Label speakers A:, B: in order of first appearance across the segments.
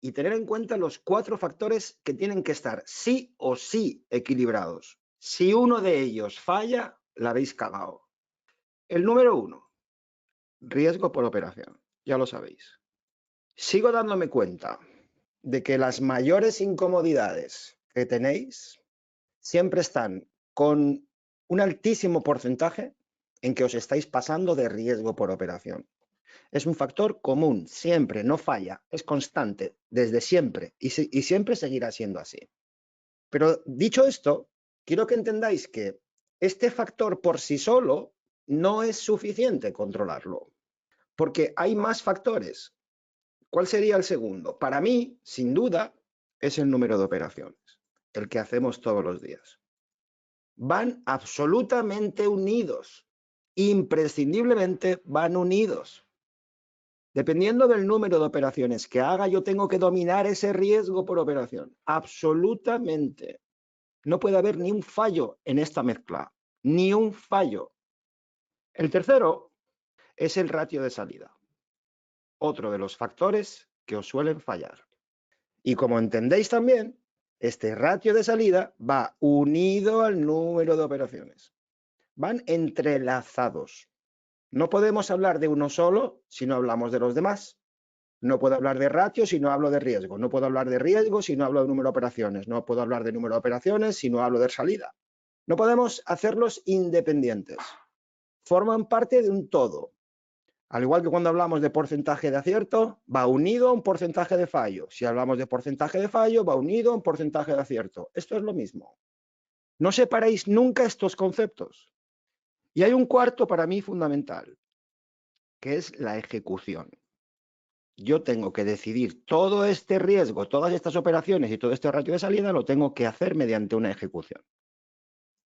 A: y tener en cuenta los 4 factores que tienen que estar sí o sí equilibrados. Si uno de ellos falla, la habéis cagado. El número 1, riesgo por operación. Ya lo sabéis. Sigo dándome cuenta de que las mayores incomodidades que tenéis siempre están con un altísimo porcentaje en que os estáis pasando de riesgo por operación. Es un factor común, siempre, no falla, es constante, desde siempre, y siempre seguirá siendo así. Pero dicho esto, quiero que entendáis que este factor por sí solo no es suficiente controlarlo, porque hay más factores. ¿Cuál sería el segundo? Para mí, sin duda, es el número de operaciones, el que hacemos todos los días. Van absolutamente unidos, imprescindiblemente van unidos. Dependiendo del número de operaciones que haga, yo tengo que dominar ese riesgo por operación. Absolutamente. No puede haber ni un fallo en esta mezcla, ni un fallo. El tercero es el ratio de salida, otro de los factores que os suelen fallar. Y como entendéis también, este ratio de salida va unido al número de operaciones. Van entrelazados. No podemos hablar de uno solo si no hablamos de los demás. No puedo hablar de ratio si no hablo de riesgo. No puedo hablar de riesgo si no hablo de número de operaciones. No puedo hablar de número de operaciones si no hablo de salida. No podemos hacerlos independientes. Forman parte de un todo. Al igual que cuando hablamos de porcentaje de acierto, va unido a un porcentaje de fallo. Si hablamos de porcentaje de fallo, va unido a un porcentaje de acierto. Esto es lo mismo. No separéis nunca estos conceptos. Y hay un cuarto para mí fundamental, que es la ejecución. Yo tengo que decidir todo este riesgo, todas estas operaciones y todo este ratio de salida lo tengo que hacer mediante una ejecución.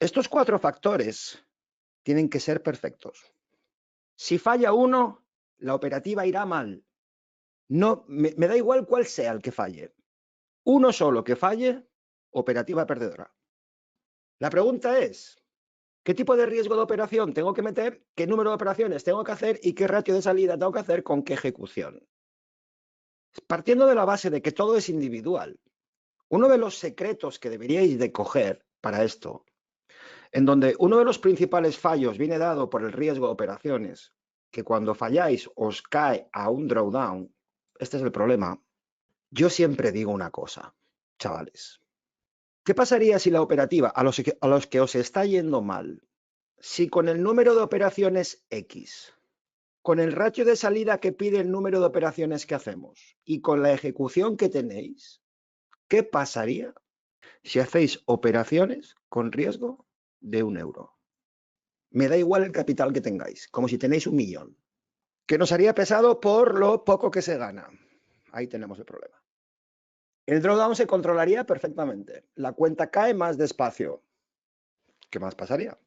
A: Estos 4 factores tienen que ser perfectos. Si falla uno, la operativa irá mal. No, me da igual cuál sea el que falle. Uno solo que falle, operativa perdedora. La pregunta es, ¿qué tipo de riesgo de operación tengo que meter? ¿Qué número de operaciones tengo que hacer? ¿Y qué ratio de salida tengo que hacer con qué ejecución? Partiendo de la base de que todo es individual, uno de los secretos que deberíais de coger para esto, en donde uno de los principales fallos viene dado por el riesgo de operaciones, que cuando falláis os cae a un drawdown, este es el problema. Yo siempre digo una cosa, chavales. ¿Qué pasaría si la operativa, a los que os está yendo mal, si con el número de operaciones X, con el ratio de salida que pide el número de operaciones que hacemos y con la ejecución que tenéis, qué pasaría si hacéis operaciones con riesgo de 1 euro? Me da igual el capital que tengáis, como si tenéis 1 millón, que nos haría pesado por lo poco que se gana. Ahí tenemos el problema. El drawdown se controlaría perfectamente. La cuenta cae más despacio. ¿Qué más pasaría?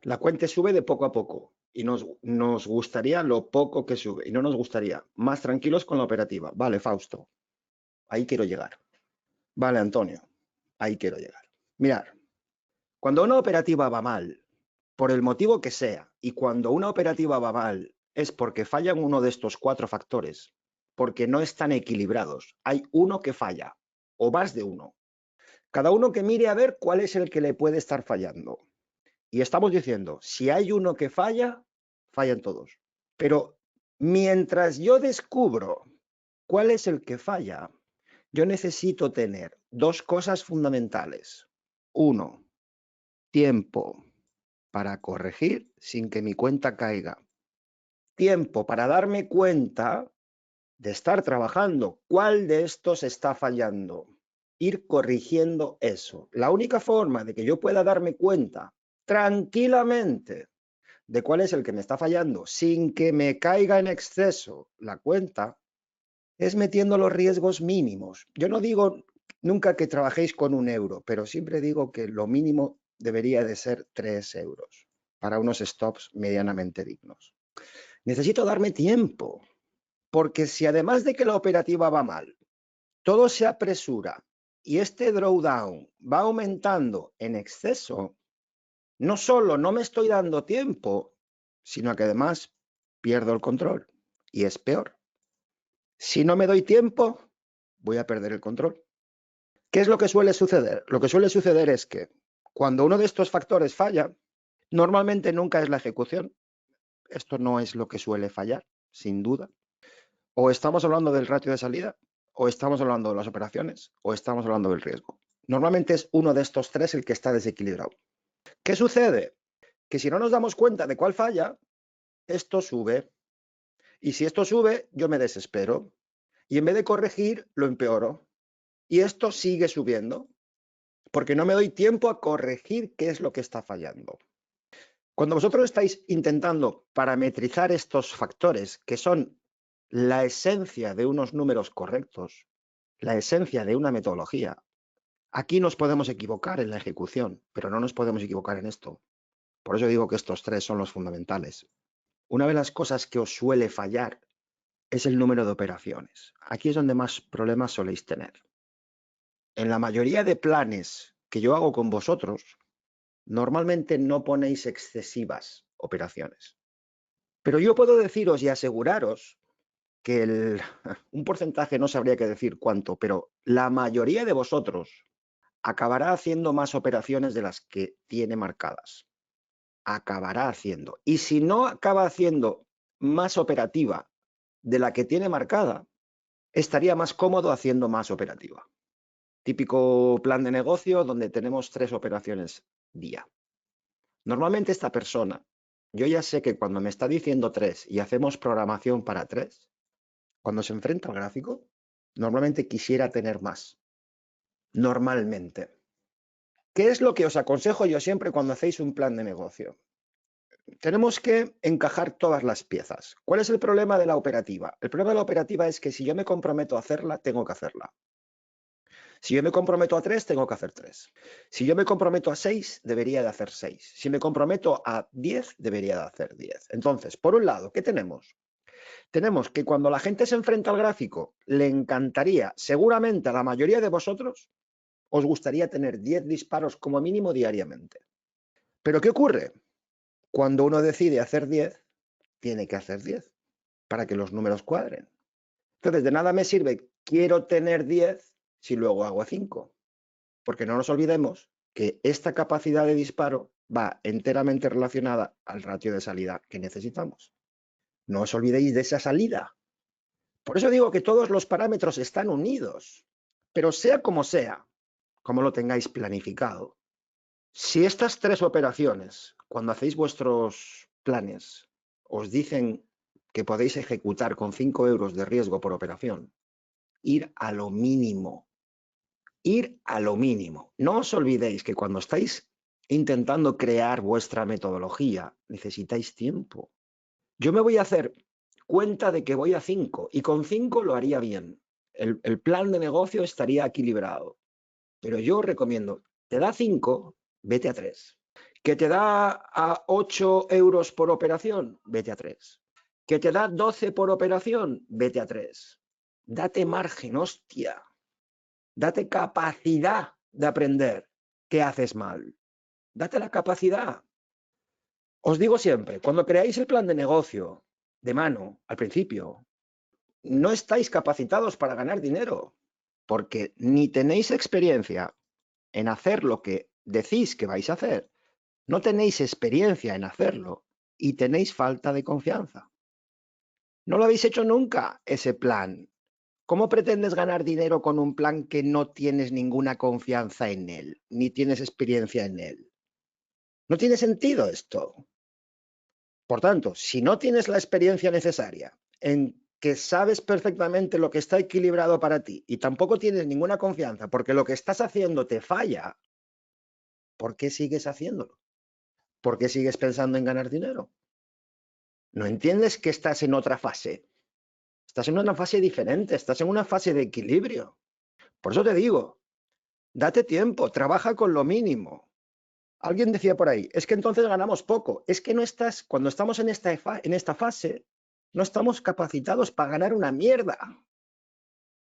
A: La cuenta sube de poco a poco y nos gustaría lo poco que sube y no nos gustaría. Más tranquilos con la operativa. Vale, Fausto, ahí quiero llegar. Vale, Antonio, ahí quiero llegar. Mirad, cuando una operativa va mal, por el motivo que sea, y cuando una operativa va mal es porque fallan uno de estos 4 factores, porque no están equilibrados. Hay uno que falla, o más de uno. Cada uno que mire a ver cuál es el que le puede estar fallando. Y estamos diciendo, si hay uno que falla, fallan todos. Pero mientras yo descubro cuál es el que falla, yo necesito tener 2 cosas fundamentales. 1, tiempo para corregir sin que mi cuenta caiga. Tiempo para darme cuenta de estar trabajando. ¿Cuál de estos está fallando? Ir corrigiendo eso. La única forma de que yo pueda darme cuenta tranquilamente de cuál es el que me está fallando sin que me caiga en exceso la cuenta es metiendo los riesgos mínimos. Yo no digo nunca que trabajéis con 1 euro, pero siempre digo que lo mínimo debería de ser 3 euros para unos stops medianamente dignos. Necesito darme tiempo, porque si además de que la operativa va mal, todo se apresura y este drawdown va aumentando en exceso, no solo no me estoy dando tiempo, sino que además pierdo el control y es peor. Si no me doy tiempo, voy a perder el control. ¿Qué es lo que suele suceder? Lo que suele suceder es que cuando uno de estos factores falla, normalmente nunca es la ejecución. Esto no es lo que suele fallar, sin duda. O estamos hablando del ratio de salida, o estamos hablando de las operaciones, o estamos hablando del riesgo. Normalmente es uno de estos tres el que está desequilibrado. ¿Qué sucede? Que si no nos damos cuenta de cuál falla, esto sube. Y si esto sube, yo me desespero. Y en vez de corregir, lo empeoro. Y esto sigue subiendo, porque no me doy tiempo a corregir qué es lo que está fallando. Cuando vosotros estáis intentando parametrizar estos factores, que son la esencia de unos números correctos, la esencia de una metodología, aquí nos podemos equivocar en la ejecución, pero no nos podemos equivocar en esto. Por eso digo que estos tres son los fundamentales. Una de las cosas que os suele fallar es el número de operaciones. Aquí es donde más problemas soléis tener. En la mayoría de planes que yo hago con vosotros, normalmente no ponéis excesivas operaciones. Pero yo puedo deciros y aseguraros que un porcentaje, no sabría qué decir cuánto, pero la mayoría de vosotros acabará haciendo más operaciones de las que tiene marcadas. Acabará haciendo. Y si no acaba haciendo más operativa de la que tiene marcada, estaría más cómodo haciendo más operativa. Típico plan de negocio donde tenemos 3 operaciones día. Normalmente esta persona, yo ya sé que cuando me está diciendo 3 y hacemos programación para 3, cuando se enfrenta al gráfico, normalmente quisiera tener más. Normalmente. ¿Qué es lo que os aconsejo yo siempre cuando hacéis un plan de negocio? Tenemos que encajar todas las piezas. ¿Cuál es el problema de la operativa? El problema de la operativa es que si yo me comprometo a hacerla, tengo que hacerla. Si yo me comprometo a 3, tengo que hacer 3. Si yo me comprometo a 6, debería de hacer 6. Si me comprometo a 10, debería de hacer 10. Entonces, por un lado, ¿qué tenemos? Tenemos que cuando la gente se enfrenta al gráfico, le encantaría, seguramente a la mayoría de vosotros, os gustaría tener 10 disparos como mínimo diariamente. ¿Pero qué ocurre? Cuando uno decide hacer 10, tiene que hacer 10 para que los números cuadren. Entonces, de nada me sirve, quiero tener 10 si luego hago 5. Porque no nos olvidemos que esta capacidad de disparo va enteramente relacionada al ratio de salida que necesitamos. No os olvidéis de esa salida. Por eso digo que todos los parámetros están unidos, pero sea, como lo tengáis planificado, si estas 3 operaciones, cuando hacéis vuestros planes, os dicen que podéis ejecutar con 5 euros de riesgo por operación, ir a lo mínimo. Ir a lo mínimo. No os olvidéis que cuando estáis intentando crear vuestra metodología, necesitáis tiempo. Yo me voy a hacer cuenta de que voy a 5 y con 5 lo haría bien. El plan de negocio estaría equilibrado. Pero yo recomiendo, te da 5, vete a 3. ¿Que te da a 8 euros por operación? Vete a 3. ¿Que te da 12 por operación? Vete a 3. Date margen, hostia. Date capacidad de aprender qué haces mal. Date la capacidad. Os digo siempre, cuando creáis el plan de negocio de mano, al principio, no estáis capacitados para ganar dinero, porque ni tenéis experiencia en hacer lo que decís que vais a hacer, no tenéis experiencia en hacerlo y tenéis falta de confianza. No lo habéis hecho nunca, ese plan. ¿Cómo pretendes ganar dinero con un plan que no tienes ninguna confianza en él, ni tienes experiencia en él? No tiene sentido esto. Por tanto, si no tienes la experiencia necesaria en que sabes perfectamente lo que está equilibrado para ti y tampoco tienes ninguna confianza porque lo que estás haciendo te falla, ¿por qué sigues haciéndolo? ¿Por qué sigues pensando en ganar dinero? ¿No entiendes que estás en otra fase? Estás en una fase diferente, estás en una fase de equilibrio. Por eso te digo, date tiempo, trabaja con lo mínimo. Alguien decía por ahí, es que entonces ganamos poco. Es que no estás, cuando estamos en esta fase, no estamos capacitados para ganar una mierda.